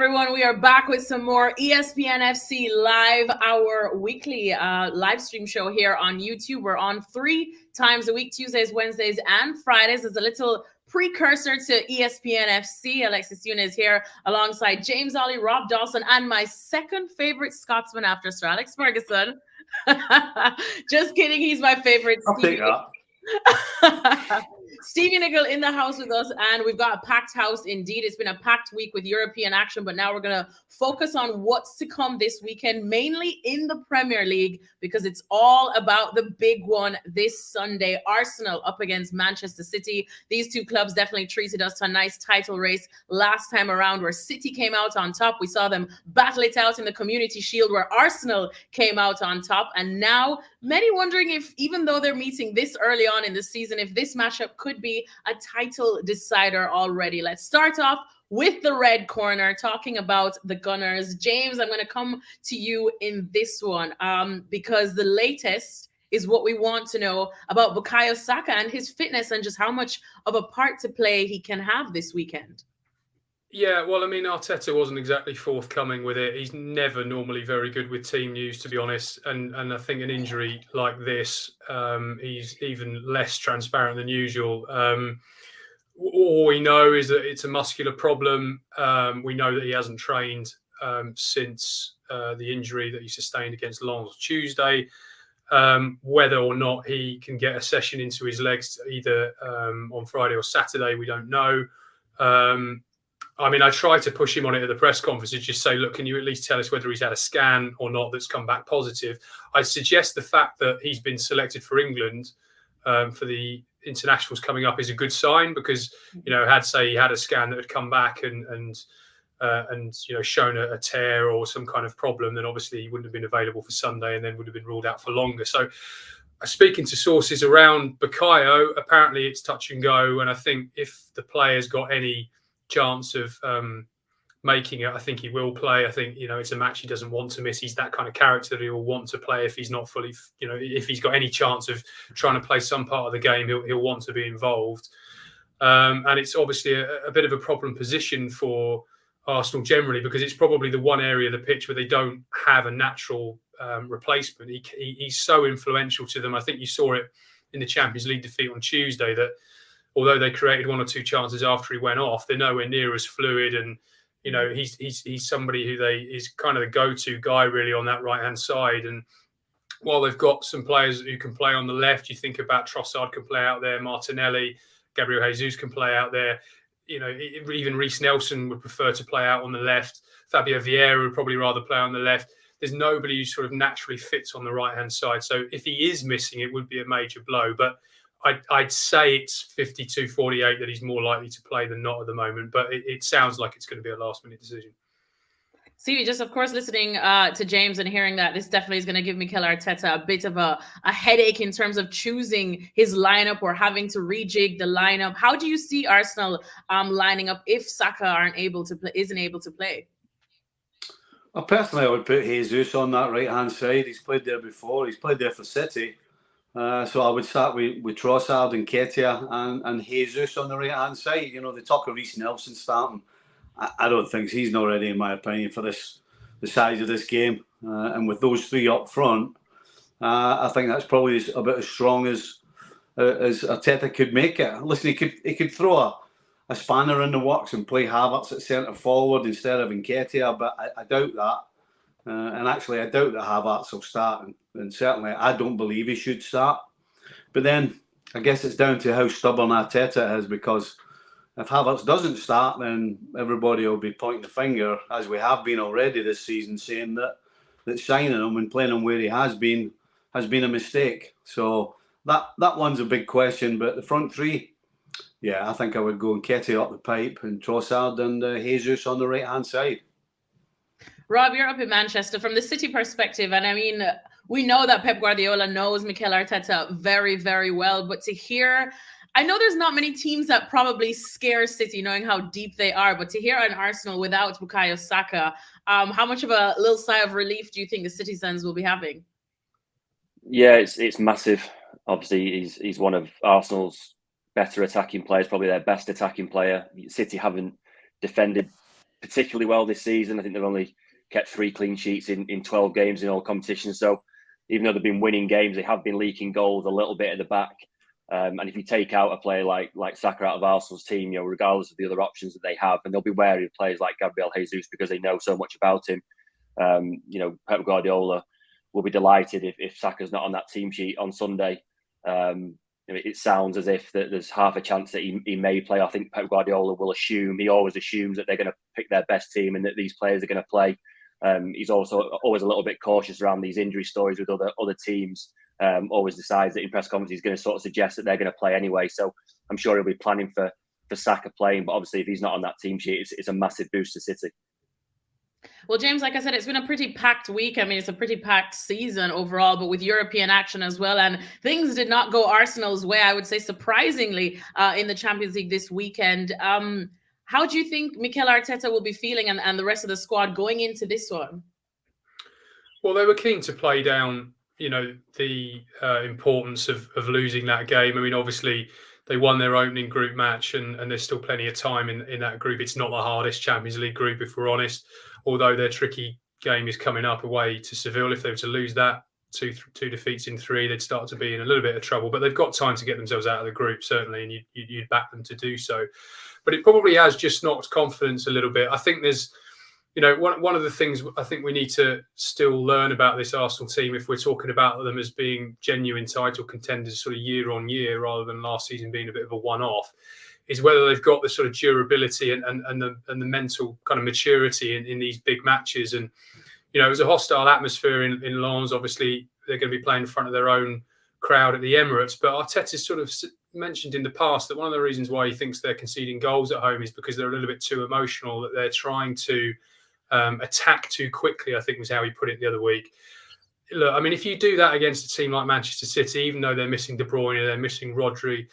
everyone. We are back with some more ESPN FC Live, our weekly live stream show here on YouTube. We're on 3 times a week, Tuesdays, Wednesdays, and Fridays. As a little precursor to ESPN FC, Alexis Nunes here alongside James, Olley, Rob Dawson, and my second favorite Scotsman after Sir Alex Ferguson. Just kidding. He's my favorite. I'll take that. Stevie Nicol in the house with us, and we've got a packed house indeed. It's been a packed week with European action, but now we're going to focus on what's to come this weekend, mainly in the Premier League, because it's all about the big one this Sunday. Arsenal up against Manchester City. These two clubs definitely treated us to a nice title race last time around, where City came out on top. We saw them battle it out in the Community Shield, where Arsenal came out on top. And now many wondering if, even though they're meeting this early on in the season, if this matchup could be a title decider already. Let's start off with the red corner, talking about the Gunners. James, I'm going to come to you in this one because the latest is what we want to know about Bukayo Saka and his fitness and just how much of a part to play he can have this weekend. Yeah, well, I mean, Arteta wasn't exactly forthcoming with it. He's never normally very good with team news, to be honest. And I think an injury like this, he's even less transparent than usual. All we know is that it's a muscular problem. We know that he hasn't trained since the injury that he sustained against Lens Tuesday. Whether or not he can get a session into his legs either on Friday or Saturday, we don't know. I mean, I tried to push him on it at the press conference and just say, look, can you at least tell us whether he's had a scan or not that's come back positive? I suggest the fact that he's been selected for England for the internationals coming up is a good sign because, you know, he had a scan that had come back and you know, shown a tear or some kind of problem, then obviously he wouldn't have been available for Sunday and then would have been ruled out for longer. So speaking to sources around Bukayo, apparently it's touch and go. And I think if the player's got any chance of making it, I think he will play. I think, you know, it's a match he doesn't want to miss. He's that kind of character that he will want to play if he's not fully, you know, if he's got any chance of trying to play some part of the game, he'll want to be involved. And it's obviously a bit of a problem position for Arsenal generally because it's probably the one area of the pitch where they don't have a natural replacement. He's so influential to them. I think you saw it in the Champions League defeat on Tuesday that although they created 1 or 2 chances after he went off, they're nowhere near as fluid. And, you know, he's somebody who is kind of the go-to guy really on that right-hand side. And while they've got some players who can play on the left, you think about Trossard can play out there, Martinelli, Gabriel Jesus can play out there. You know, even Reece Nelson would prefer to play out on the left. Fabio Vieira would probably rather play on the left. There's nobody who sort of naturally fits on the right-hand side. So if he is missing, it would be a major blow. But I'd say it's 52-48 that he's more likely to play than not at the moment. But it sounds like it's going to be a last-minute decision. See, just of course listening to James and hearing that, this definitely is going to give Mikel Arteta a bit of a headache in terms of choosing his lineup or having to rejig the lineup. How do you see Arsenal lining up if Saka isn't able to play? Well, personally, I would put Jesus on that right-hand side. He's played there before. He's played there for City. So I would start with Trossard and Ketia and Jesus on the right-hand side. You know, they talk of Reece Nelson starting. I don't think he's not ready, in my opinion, for the size of this game. And with those 3 up front, I think that's probably about as strong as Arteta could make it. Listen, he could throw a spanner in the works and play Havertz at centre forward instead of Nketiah, but I doubt that. And actually, I doubt that Havertz will start. And certainly, I don't believe he should start. But then, I guess it's down to how stubborn Arteta is, because if Havertz doesn't start, then everybody will be pointing the finger, as we have been already this season, saying that signing him and playing him where he has been a mistake. So that one's a big question. But the front 3, yeah, I think I would go Nketiah up the pipe and Trossard and Jesus on the right-hand side. Rob, you're up in Manchester. From the City perspective, and I mean, we know that Pep Guardiola knows Mikel Arteta very, very well, but to hear, I know there's not many teams that probably scare City knowing how deep they are, but to hear an Arsenal without Bukayo Saka, how much of a little sigh of relief do you think the citizens will be having? Yeah, it's massive. Obviously, he's one of Arsenal's better attacking players, probably their best attacking player. City haven't defended particularly well this season. I think they've only kept 3 clean sheets in 12 games in all competitions. So even though they've been winning games, they have been leaking goals a little bit at the back. And if you take out a player like Saka out of Arsenal's team, regardless of the other options that they have, and they'll be wary of players like Gabriel Jesus because they know so much about him. Pep Guardiola will be delighted if Saka's not on that team sheet on Sunday. It sounds as if that there's half a chance that he may play. I think Pep Guardiola will assume, he always assumes that they're going to pick their best team and that these players are going to play. He's also always a little bit cautious around these injury stories with other teams. Always decides that in press conference he's going to sort of suggest that they're going to play anyway. So I'm sure he'll be planning for Saka playing. But obviously, if he's not on that team sheet, it's a massive boost to City. Well, James, like I said, it's been a pretty packed week. I mean, it's a pretty packed season overall, but with European action as well. And things did not go Arsenal's way, I would say, surprisingly, in the Champions League this weekend. How do you think Mikel Arteta will be feeling and the rest of the squad going into this one? Well, they were keen to play down, the importance of losing that game. I mean, obviously, they won their opening group match and there's still plenty of time in that group. It's not the hardest Champions League group, if we're honest, although their tricky game is coming up away to Seville. If they were to lose that, two defeats in 3, they'd start to be in a little bit of trouble. But they've got time to get themselves out of the group, certainly, and you'd back them to do so. But it probably has just knocked confidence a little bit. I think there's, one of the things I think we need to still learn about this Arsenal team, if we're talking about them as being genuine title contenders sort of year on year rather than last season being a bit of a one-off, is whether they've got the sort of durability and the mental kind of maturity in these big matches. And, it was a hostile atmosphere in Lens. Obviously, they're going to be playing in front of their own crowd at the Emirates. But Arteta's sort of mentioned in the past that one of the reasons why he thinks they're conceding goals at home is because they're a little bit too emotional, that they're trying to attack too quickly, I think was how he put it the other week. Look, I mean, if you do that against a team like Manchester City, even though they're missing De Bruyne, they're missing Rodri,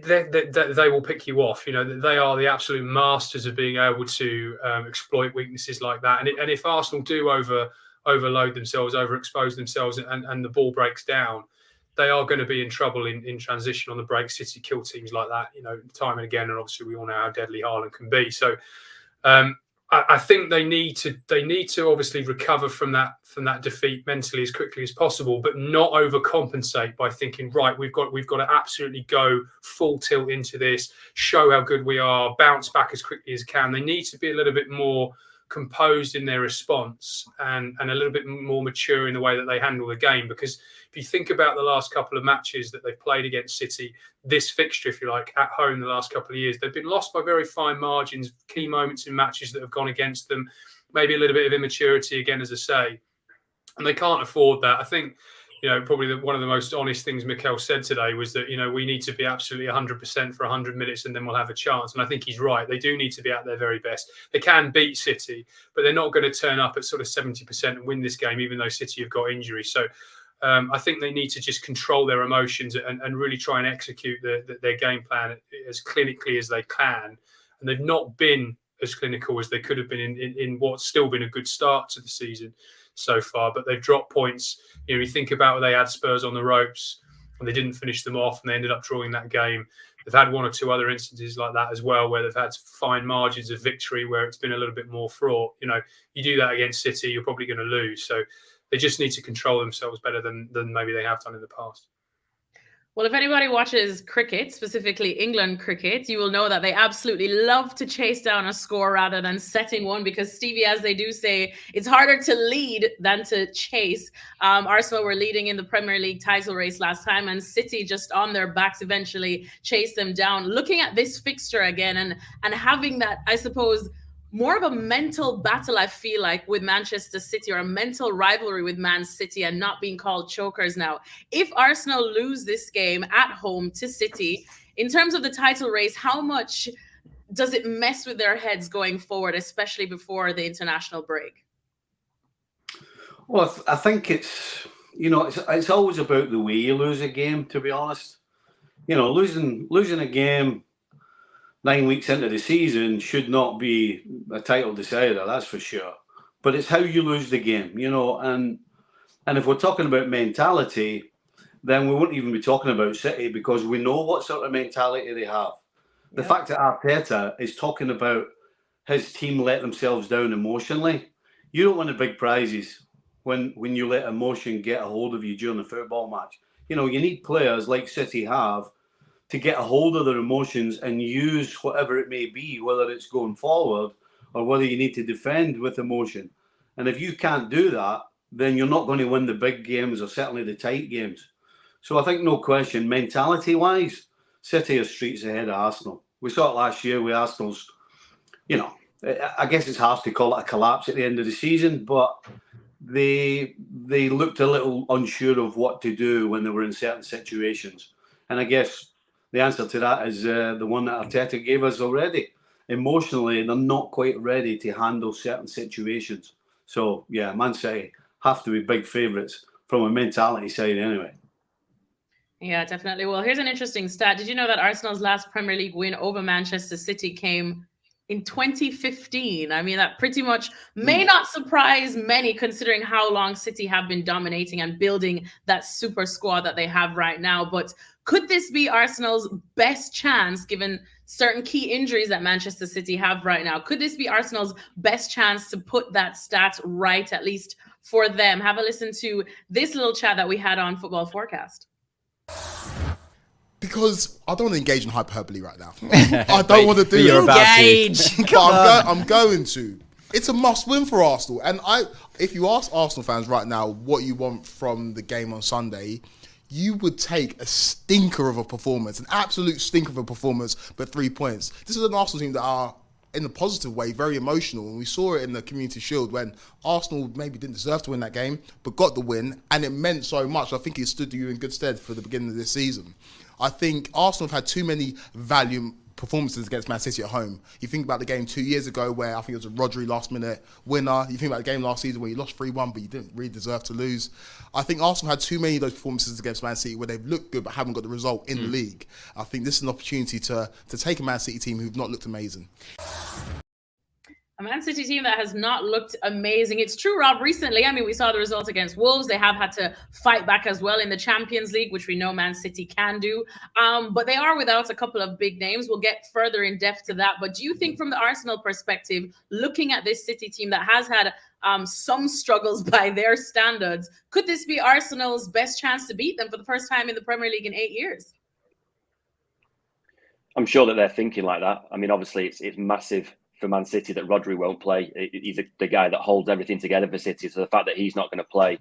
they will pick you off. They are the absolute masters of being able to exploit weaknesses like that. And if Arsenal do overload themselves, overexpose themselves, and the ball breaks down, they are going to be in trouble in transition on the break. City kill teams like that, time and again. And obviously, we all know how deadly Haaland can be. So, I think they need to obviously recover from that defeat mentally as quickly as possible, but not overcompensate by thinking, right, we've got to absolutely go full tilt into this, show how good we are, bounce back as quickly as can. They need to be a little bit more composed in their response and a little bit more mature in the way that they handle the game. Because if you think about the last couple of matches that they've played against City, this fixture, if you like, at home the last couple of years, they've been lost by very fine margins, key moments in matches that have gone against them, maybe a little bit of immaturity again, as I say, and they can't afford that. I think, probably one of the most honest things Mikel said today was that, we need to be absolutely 100% for 100 minutes and then we'll have a chance. And I think he's right. They do need to be at their very best. They can beat City, but they're not going to turn up at sort of 70% and win this game, even though City have got injuries. So I think they need to just control their emotions and really try and execute their game plan as clinically as they can. And they've not been as clinical as they could have been in what's still been a good start to the season so far, but they've dropped points. You think about they had Spurs on the ropes and they didn't finish them off and they ended up drawing that game. They've had one or two other instances like that as well, where they've had fine margins of victory where it's been a little bit more fraught. You do that against City, you're probably going to lose. So they just need to control themselves better than maybe they have done in the past. Well, if anybody watches cricket, specifically England cricket, you will know that they absolutely love to chase down a score rather than setting one, because Stevie, as they do say, it's harder to lead than to chase. Arsenal were leading in the Premier League title race last time, and City just on their backs eventually chased them down. Looking at this fixture again and having that, I suppose, more of a mental battle, I feel like, with Manchester City, or a mental rivalry with Man City, and not being called chokers now. If Arsenal lose this game at home to City, in terms of the title race, how much does it mess with their heads going forward, especially before the international break? Well, I think it's always about the way you lose a game, to be honest. Losing a game 9 weeks into the season should not be a title decider, that's for sure. But it's how you lose the game, and if we're talking about mentality, then we wouldn't even be talking about City, because we know what sort of mentality they have. The fact that Arteta is talking about his team let themselves down emotionally. You don't win the big prizes when you let emotion get a hold of you during a football match. You need players like City have to get a hold of their emotions and use whatever it may be, whether it's going forward or whether you need to defend with emotion. And if you can't do that, then you're not going to win the big games or certainly the tight games. So I think, no question, mentality-wise, City are streets ahead of Arsenal. We saw it last year with Arsenal's, I guess it's harsh to call it a collapse at the end of the season, but they looked a little unsure of what to do when they were in certain situations. And I guess the answer to that is the one that Arteta gave us already. Emotionally, they're not quite ready to handle certain situations. So, yeah, Man City have to be big favourites from a mentality side anyway. Yeah, definitely. Well, here's an interesting stat. Did you know that Arsenal's last Premier League win over Manchester City came in 2015? I mean, that pretty much may not surprise many considering how long City have been dominating and building that super squad that they have right now. But could this be Arsenal's best chance given certain key injuries that Manchester City have right now? Could this be Arsenal's best chance to put that stat right, at least for them? Have a listen to this little chat that we had on Football Forecast. Because I don't want to engage in hyperbole right now. I don't want to do you're it. about Engage. But I'm going to. It's a must-win for Arsenal. And if you ask Arsenal fans right now what you want from the game on Sunday, you would take a stinker of a performance, an absolute stinker of a performance, but 3 points. This is an Arsenal team that are, in a positive way, very emotional. And we saw it in the Community Shield when Arsenal maybe didn't deserve to win that game, but got the win, and it meant so much. I think it stood you in good stead for the beginning of this season. I think Arsenal have had too many valiant performances against Man City at home. You think about the game 2 years ago where I think it was a Rodri last-minute winner. You think about the game last season where you lost 3-1, but you didn't really deserve to lose. I think Arsenal had too many of those performances against Man City where they've looked good but haven't got the result in the league. I think this is an opportunity to take a Man City team who've not looked amazing. A Man City team that has not looked amazing. It's true, Rob, recently, I mean, we saw the results against Wolves. They have had to fight back as well in the Champions League, which we know Man City can do. But they are without a couple of big names. We'll get further in depth to that. But do you think from the Arsenal perspective, looking at this City team that has had some struggles by their standards, could this be Arsenal's best chance to beat them for the first time in the Premier League in 8 years? I'm sure that they're thinking like that. I mean, obviously, it's massive for Man City that Rodri won't play. He's the guy that holds everything together for City. So the fact that he's not going to play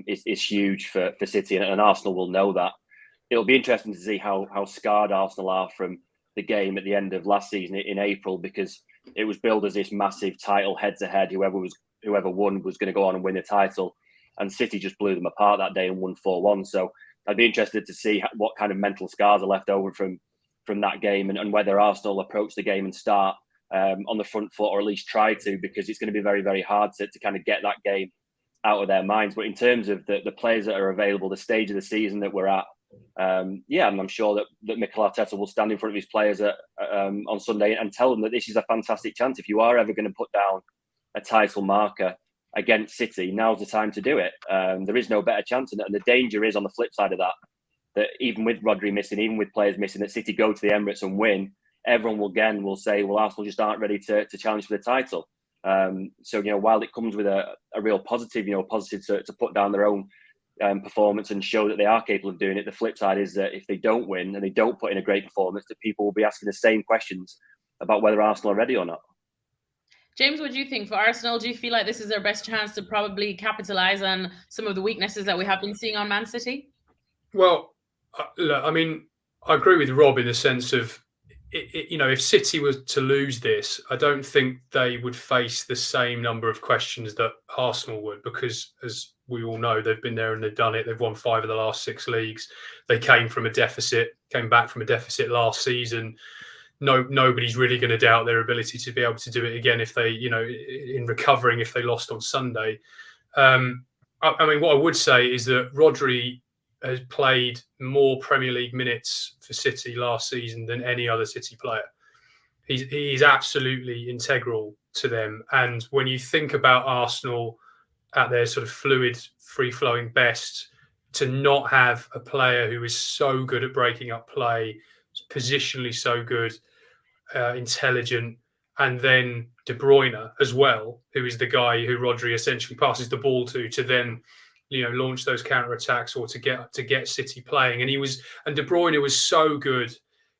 is huge for City, and Arsenal will know that. It'll be interesting to see how scarred Arsenal are from the game at the end of last season in April, because it was billed as this massive title head-to-head. Whoever won was going to go on and win the title, and City just blew them apart that day and won 4-1. So I'd be interested to see what kind of mental scars are left over from that game, and whether Arsenal approach the game and start on the front foot, or at least try to, because it's going to be very, very hard to kind of get that game out of their minds. But in terms of the players that are available, the stage of the season that we're at, and I'm sure that Nicol Arteta will stand in front of his players on Sunday and tell them that this is a fantastic chance. If you are ever going to put down a title marker against City, now's the time to do it. There is no better chance. And the danger is on the flip side of that even with Rodri missing, even with players missing, that City go to the Emirates and win, everyone will say, well, Arsenal just aren't ready to challenge for the title. So, while it comes with a real positive, to put down their own performance and show that they are capable of doing it, the flip side is that if they don't win and they don't put in a great performance, that people will be asking the same questions about whether Arsenal are ready or not. James, what do you think for Arsenal? Do you feel like this is their best chance to probably capitalize on some of the weaknesses that we have been seeing on Man City? Well, look, I mean, I agree with Rob in the sense of, if City was to lose this, I don't think they would face the same number of questions that Arsenal would, because as we all know, they've been there and they've done it. They've won 5 of the last 6 leagues. They came back from a deficit last season. Nobody's really going to doubt their ability to be able to do it again if they, in recovering, if they lost on Sunday. I mean, what I would say is that Rodri has played more Premier League minutes for City last season than any other City player. He's absolutely integral to them. And when you think about Arsenal at their sort of fluid, free-flowing best, to not have a player who is so good at breaking up play, positionally so good, intelligent, and then De Bruyne as well, who is the guy who Rodri essentially passes the ball to then, launch those counter attacks or to get City playing. And De Bruyne was so good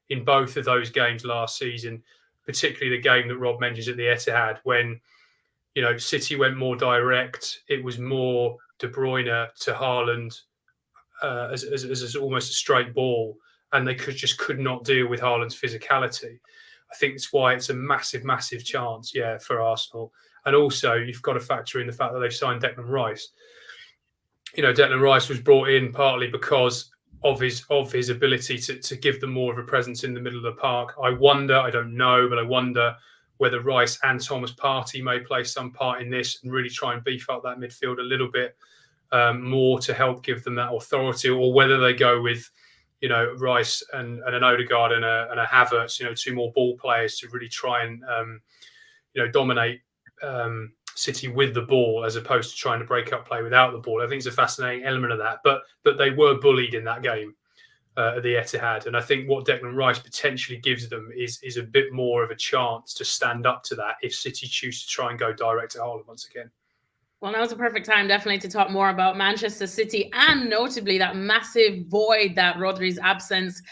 in both of those games last season, particularly the game that Rob mentions at the Etihad when, City went more direct. It was more De Bruyne to Haaland as almost a straight ball, and they could not deal with Haaland's physicality. I think that's why it's a massive, massive chance, for Arsenal. And also, you've got to factor in the fact that they've signed Declan Rice. Declan Rice was brought in partly because of his ability to give them more of a presence in the middle of the park. I don't know, but I wonder whether Rice and Thomas Partey may play some part in this and really try and beef up that midfield a little bit more to help give them that authority, or whether they go with, Rice and an Odegaard and a Havertz, two more ball players to really try and, dominate City with the ball as opposed to trying to break up play without the ball. I think it's a fascinating element of that. But they were bullied in that game at the Etihad. And I think what Declan Rice potentially gives them is a bit more of a chance to stand up to that if City choose to try and go direct at Haaland once again. Well, now's a perfect time definitely to talk more about Manchester City and notably that massive void that Rodri's absence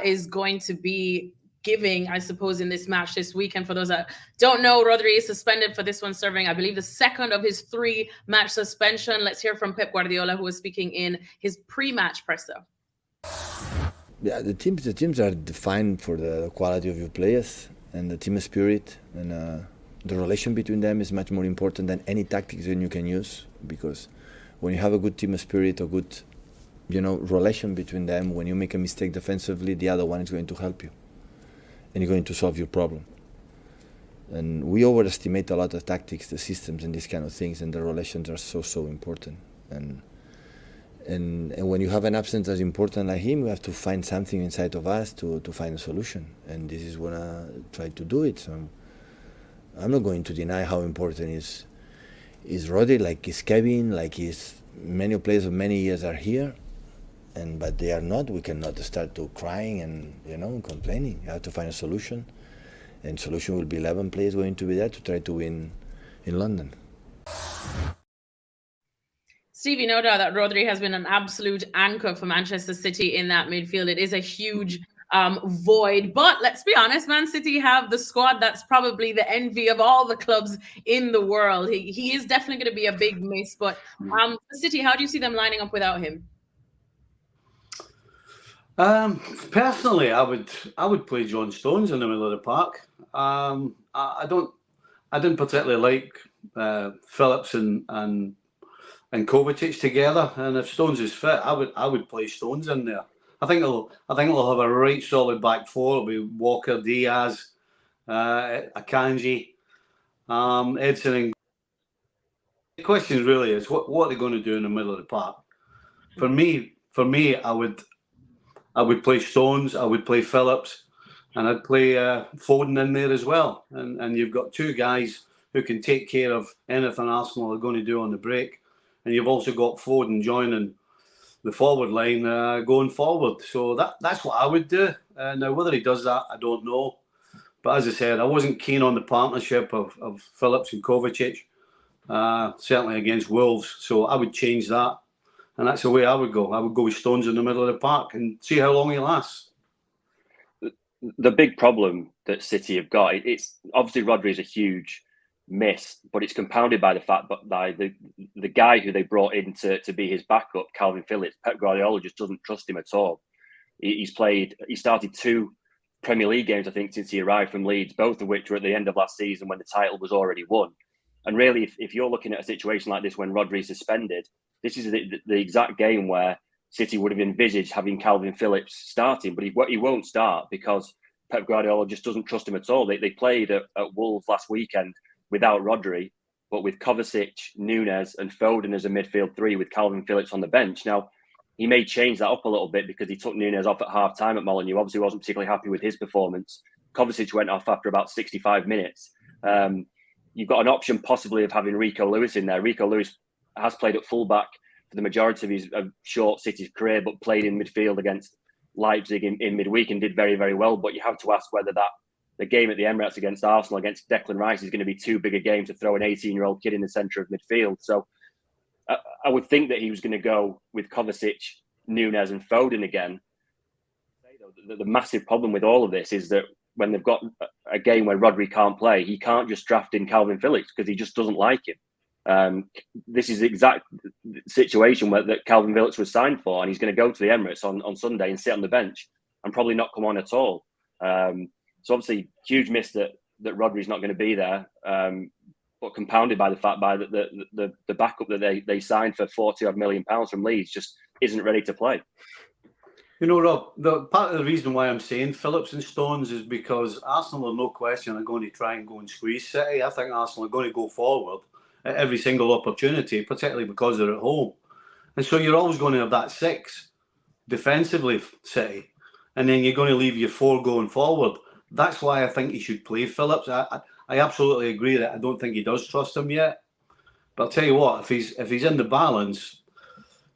is going to be giving, I suppose, in this match this weekend. For those that don't know, Rodri is suspended for this one, serving, I believe, the second of his 3-match suspension. Let's hear from Pep Guardiola, who was speaking in his pre-match presser. Yeah, the teams are defined for the quality of your players and the team spirit, and the relation between them is much more important than any tactics that you can use, because when you have a good team spirit, a good relation between them, when you make a mistake defensively, the other one is going to help you and you're going to solve your problem. And we overestimate a lot of tactics, the systems and these kind of things, and the relations are so important. And when you have an absence as important like him, we have to find something inside of us to find a solution, and this is when I try to do it. So I'm not going to deny how important is Rodri, like is Kevin, like is many players of many years are here, but they are not. We cannot start to crying and complaining. You have to find a solution, and solution will be 11 players going to be there to try to win in London. Stevie, no doubt that Rodri has been an absolute anchor for Manchester City in that midfield. It is a huge void, but let's be honest, Man City have the squad that's probably the envy of all the clubs in the world. He is definitely going to be a big miss, but City, how do you see them lining up without him? Personally, I would play John Stones in the middle of the park. I didn't particularly like Phillips and Kovacic together, and if Stones is fit, I would play Stones in there. I think they'll have a right solid back four. It'll be Walker, Diaz, Akanji, Edson. And the question really is what are they going to do in the middle of the park? For me, I would play Stones, I would play Phillips, and I'd play Foden in there as well. And you've got two guys who can take care of anything Arsenal are going to do on the break, and you've also got Foden joining the forward line going forward. So that's what I would do. Now, whether he does that, I don't know. But as I said, I wasn't keen on the partnership of Phillips and Kovacic, certainly against Wolves. So I would change that. And that's the way I would go. I would go with Stones in the middle of the park and see how long he lasts. The big problem that City have got, it's obviously Rodri is a huge miss, but it's compounded by the fact that by the guy who they brought in to be his backup, Calvin Phillips, Pep Guardiola just doesn't trust him at all. He started 2 Premier League games, I think, since he arrived from Leeds, both of which were at the end of last season when the title was already won. And really, if you're looking at a situation like this when Rodri is suspended, this is the exact game where City would have envisaged having Calvin Phillips starting, but he won't start because Pep Guardiola just doesn't trust him at all. They played at Wolves last weekend without Rodri, but with Kovacic, Nunes and Foden as a midfield 3 with Calvin Phillips on the bench. Now, he may change that up a little bit because he took Nunes off at half-time at Molineux. Obviously wasn't particularly happy with his performance. Kovacic went off after about 65 minutes. You've got an option possibly of having Rico Lewis in there. Rico Lewis has played at fullback for the majority of his short City career, but played in midfield against Leipzig in midweek and did very, very well. But you have to ask whether that the game at the Emirates against Arsenal against Declan Rice is going to be too big a game to throw an 18-year-old kid in the centre of midfield. So I would think that he was going to go with Kovacic, Nunes and Foden again. The massive problem with all of this is that when they've got a game where Rodri can't play, he can't just draft in Calvin Phillips because he just doesn't like him. This is the exact situation that Calvin Phillips was signed for, and he's going to go to the Emirates on Sunday and sit on the bench and probably not come on at all. So obviously, huge miss that Rodri's not going to be there, but compounded by the fact that the backup that they signed for £40 million from Leeds just isn't ready to play. You know, Rob, part of the reason why I'm saying Phillips and Stones is because Arsenal are no question are going to try and go and squeeze City. I think Arsenal are going to go forward at every single opportunity, particularly because they're at home. And so you're always going to have that 6 defensively, City, and then you're going to leave your 4 going forward. That's why I think he should play Phillips. I absolutely agree that I don't think he does trust him yet. But I'll tell you what, if he's in the balance,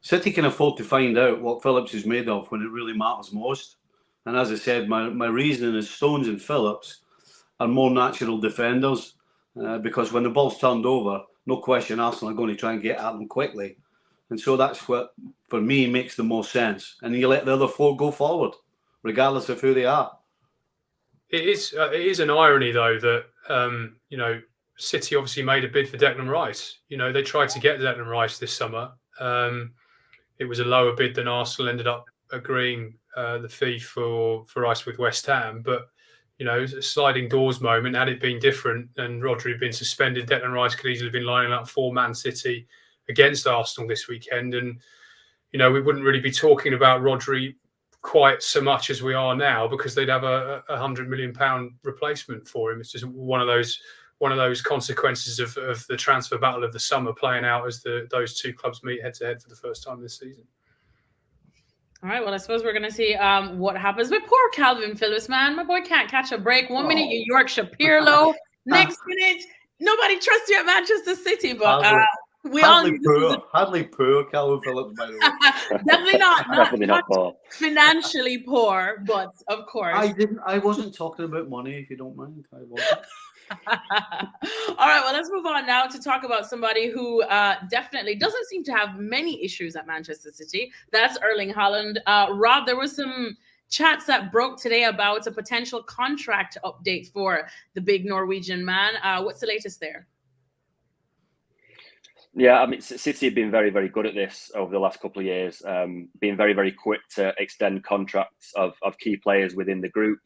City can afford to find out what Phillips is made of when it really matters most. And as I said, my reasoning is Stones and Phillips are more natural defenders because when the ball's turned over, no question Arsenal are going to try and get at them quickly. And so that's what, for me, makes the most sense. And you let the other 4 go forward, regardless of who they are. It is an irony, though, that, City obviously made a bid for Declan Rice. They tried to get Declan Rice this summer. It was a lower bid than Arsenal ended up agreeing the fee for Rice with West Ham. But, it was a sliding doors moment. Had it been different and Rodri had been suspended, Declan Rice could easily have been lining up for Man City against Arsenal this weekend. And, we wouldn't really be talking about Rodri quite so much as we are now because they'd have a £100 million replacement for him. It's just one of those consequences of the transfer battle of the summer playing out as those 2 clubs meet head to head for the first time this season. All right, well, I suppose we're going to see what happens with poor Calvin Phillips, man. My boy can't catch a break. 1 minute, you're Yorkshire Pirlo. Next minute, nobody trusts you at Manchester City. But we all need hardly poor Calvin Phillips, by the way. Definitely Definitely not poor. Financially poor, but of course. I wasn't talking about money, if you don't mind. I wasn't. All right, well, let's move on now to talk about somebody who definitely doesn't seem to have many issues at Manchester City. That's Erling Haaland. Rob, there was some chats that broke today about a potential contract update for the big Norwegian man. What's the latest there? Yeah, I mean, City have been very, very good at this over the last couple of years, being very, very quick to extend contracts of key players within the group.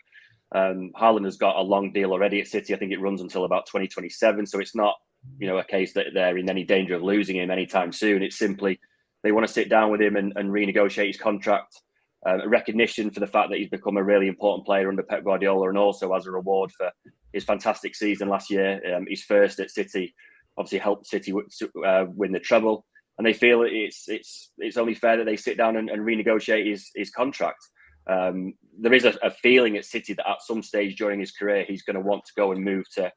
Haaland has got a long deal already at City. I think it runs until about 2027. So it's not, a case that they're in any danger of losing him anytime soon. It's simply they want to sit down with him and renegotiate his contract. A recognition for the fact that he's become a really important player under Pep Guardiola, and also as a reward for his fantastic season last year. His first at City obviously helped City win the treble, and they feel it's only fair that they sit down and renegotiate his contract. There is a feeling at City that at some stage during his career he's going to want to go and move to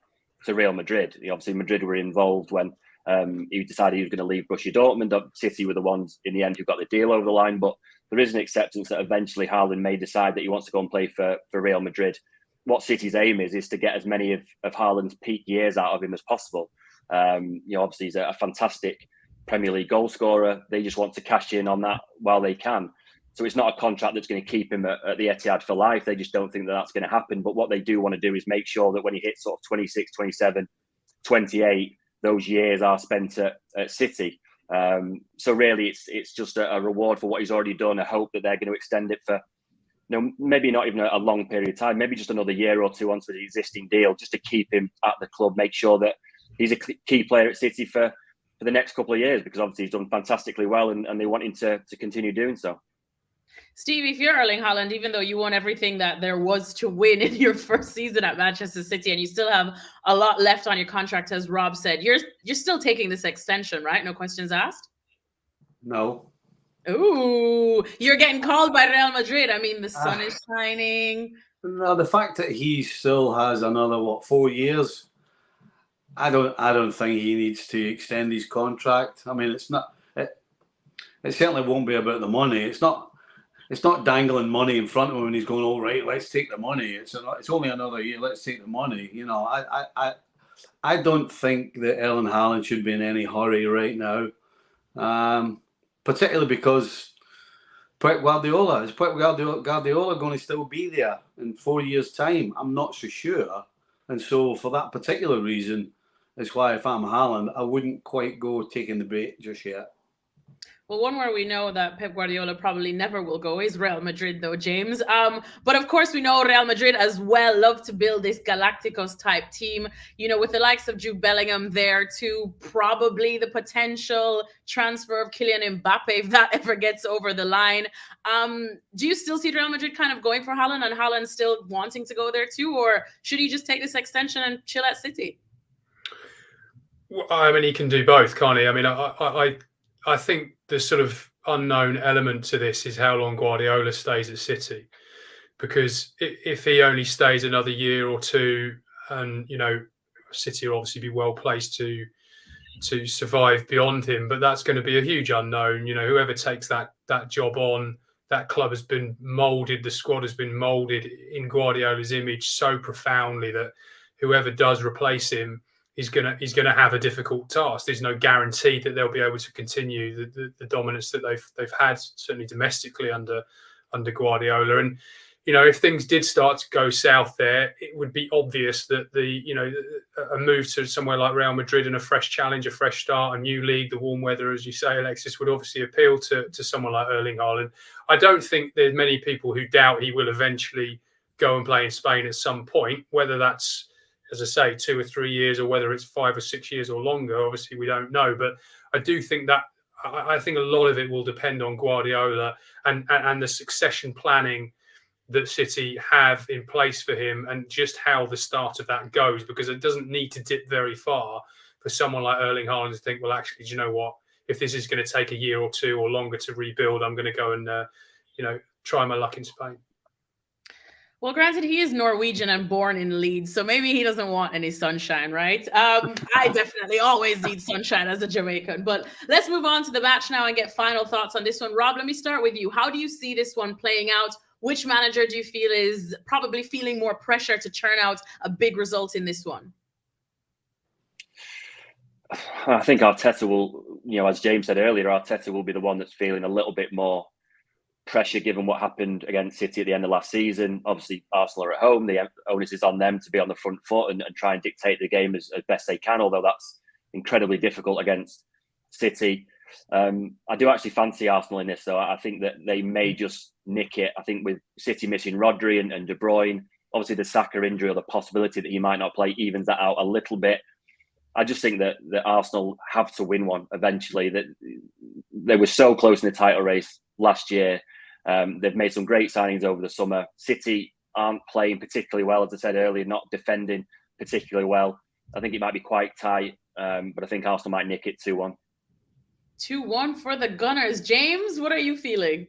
Real Madrid. Obviously, Madrid were involved when he decided he was going to leave Borussia Dortmund. City were the ones in the end who got the deal over the line, but there is an acceptance that eventually Haaland may decide that he wants to go and play for Real Madrid. What City's aim is to get as many of Haaland's peak years out of him as possible. Obviously he's a fantastic Premier League goal scorer. They just want to cash in on that while they can. So it's not a contract that's going to keep him at the Etihad for life. They just don't think that that's going to happen. But what they do want to do is make sure that when he hits sort of 26, 27, 28, those years are spent at City. So really, it's just a reward for what he's already done. I hope that they're going to extend it for, maybe not even a long period of time, maybe just another year or two onto the existing deal, just to keep him at the club, make sure that he's a key player at City for the next couple of years, because obviously he's done fantastically well and they want him to continue doing so. Steve, if you're Erling Haaland, even though you won everything that there was to win in your first season at Manchester City, and you still have a lot left on your contract, as Rob said, you're still taking this extension, right? No questions asked? No. Ooh, you're getting called by Real Madrid. I mean, the sun is shining. No, the fact that he still has another 4 years, I don't think he needs to extend his contract. I mean, it's not. It certainly won't be about the money. It's it's not dangling money in front of him and he's going, all right, let's take the money. It's only another year. Let's take the money. You know, I don't think that Erling Haaland should be in any hurry right now, particularly because Pep Guardiola is Guardiola going to still be there in 4 years' time? I'm not so sure, and so for that particular reason, it's why if I'm Haaland, I wouldn't quite go taking the bait just yet. Well, one where we know that Pep Guardiola probably never will go is Real Madrid, though, James. But of course, we know Real Madrid as well love to build this Galacticos type team, you know, with the likes of Jude Bellingham there too, probably the potential transfer of Kylian Mbappe if that ever gets over the line. Do you still see Real Madrid kind of going for Haaland and Haaland still wanting to go there too? Or should he just take this extension and chill at City? Well, I mean, he can do both, can't he? I mean, I think the sort of unknown element to this is how long Guardiola stays at City, because if he only stays another year or two, and you know, City will obviously be well placed to survive beyond him, but that's going to be a huge unknown. You know, whoever takes that job on, that club has been moulded, the squad has been moulded in Guardiola's image so profoundly that whoever does replace him he's gonna have a difficult task. There's no guarantee that they'll be able to continue the dominance that they've had, certainly domestically under Guardiola. And you know, if things did start to go south there, it would be obvious that a move to somewhere like Real Madrid and a fresh challenge, a fresh start, a new league, the warm weather, as you say, Alexis, would obviously appeal to someone like Erling Haaland. I don't think there's many people who doubt he will eventually go and play in Spain at some point, whether that's, as I say, 2 or 3 years, or whether it's 5 or 6 years or longer. Obviously, we don't know. But I do think that I think a lot of it will depend on Guardiola and the succession planning that City have in place for him, and just how the start of that goes, because it doesn't need to dip very far for someone like Erling Haaland to think, well, actually, do you know what? If this is going to take a year or two or longer to rebuild, I'm going to go and try my luck in Spain. Well, granted, he is Norwegian and born in Leeds, so maybe he doesn't want any sunshine, right? I definitely always need sunshine as a Jamaican. But let's move on to the match now and get final thoughts on this one. Rob, let me start with you. How do you see this one playing out? Which manager do you feel is probably feeling more pressure to churn out a big result in this one? I think Arteta will, as James said earlier, Arteta will be the one that's feeling a little bit more pressure given what happened against City at the end of last season. Obviously, Arsenal are at home. The onus is on them to be on the front foot and try and dictate the game as best they can, although that's incredibly difficult against City. I do actually fancy Arsenal in this, though. I think that they may just nick it. I think with City missing Rodri and De Bruyne, obviously the Saka injury or the possibility that he might not play evens that out a little bit. I just think that Arsenal have to win one eventually. That they were so close in the title race last year. They've made some great signings over the summer. City aren't playing particularly well, as I said earlier, not defending particularly well. I think it might be quite tight, but I think Arsenal might nick it 2-1. 2-1 for the Gunners. James, what are you feeling?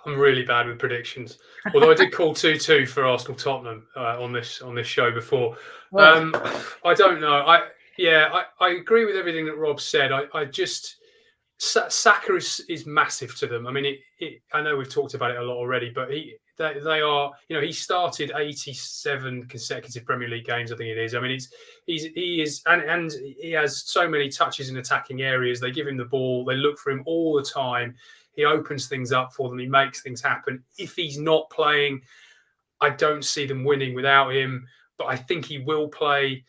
I'm really bad with predictions. Although I did call 2-2 for Arsenal Tottenham on this show before. I don't know. I agree with everything that Rob said. I just Saka is massive to them. I mean, I know we've talked about it a lot already, but they are. He started 87 consecutive Premier League games, I think it is. I mean, he is, and he has so many touches in attacking areas. They give him the ball. They look for him all the time. He opens things up for them. He makes things happen. If he's not playing, I don't see them winning without him. But I think he will play.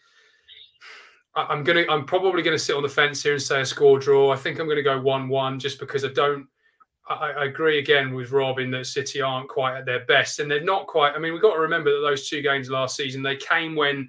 I'm probably going to sit on the fence here and say a score draw. I think I'm going to go 1-1 just because I agree again with Rob in that City aren't quite at their best, and they're not quite. I mean, we've got to remember that those 2 games last season, they came when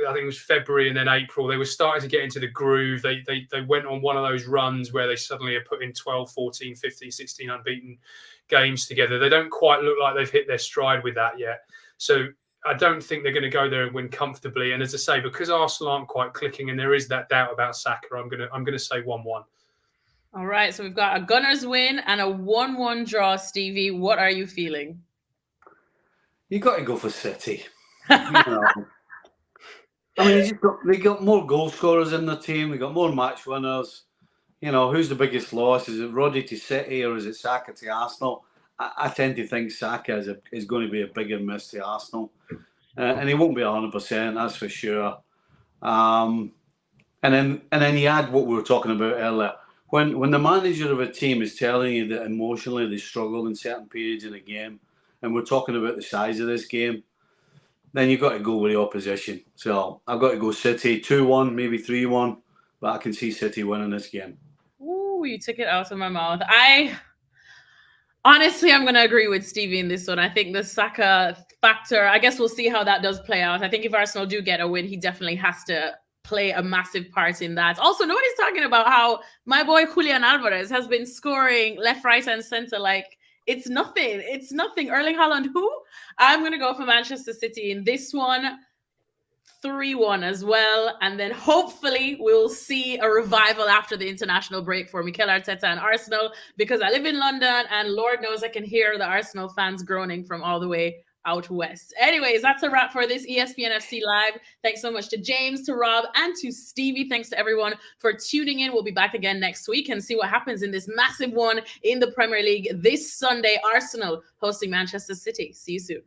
I think it was February and then April. They were starting to get into the groove. They went on one of those runs where they suddenly are putting 12, 14, 15, 16 unbeaten games together. They don't quite look like they've hit their stride with that yet. So I don't think they're going to go there and win comfortably. And as I say, because Arsenal aren't quite clicking and there is that doubt about Saka, I'm going to say 1-1. All right, so we've got a Gunners win and a 1-1 draw. Stevie, what are you feeling? You got to go for City. I mean, they got more goal scorers in the team. They got more match winners. you know, who's the biggest loss? Is it Rodri to City or is it Saka to Arsenal? I tend to think Saka is going to be a bigger miss to Arsenal. And he won't be 100%, that's for sure. And then you add what we were talking about earlier. When the manager of a team is telling you that emotionally they struggle in certain periods in a game, and we're talking about the size of this game, then you've got to go with the opposition. So I've got to go City 2-1, maybe 3-1, but I can see City winning this game. Ooh, you took it out of my mouth. Honestly, I'm going to agree with Stevie in this one. I think the Saka factor, I guess we'll see how that does play out. I think if Arsenal do get a win, he definitely has to play a massive part in that. Also, nobody's talking about how my boy Julian Alvarez has been scoring left, right, and center like it's nothing. It's nothing. Erling Haaland, who? I'm going to go for Manchester City in this one. 3-1 as well. And then hopefully we'll see a revival after the international break for Mikel Arteta and Arsenal, because I live in London and Lord knows I can hear the Arsenal fans groaning from all the way out west. Anyways, that's a wrap for this ESPN FC Live. Thanks so much to James, to Rob, and to Stevie. Thanks to everyone for tuning in. We'll be back again next week and see what happens in this massive one in the Premier League this Sunday. Arsenal hosting Manchester City. See you soon.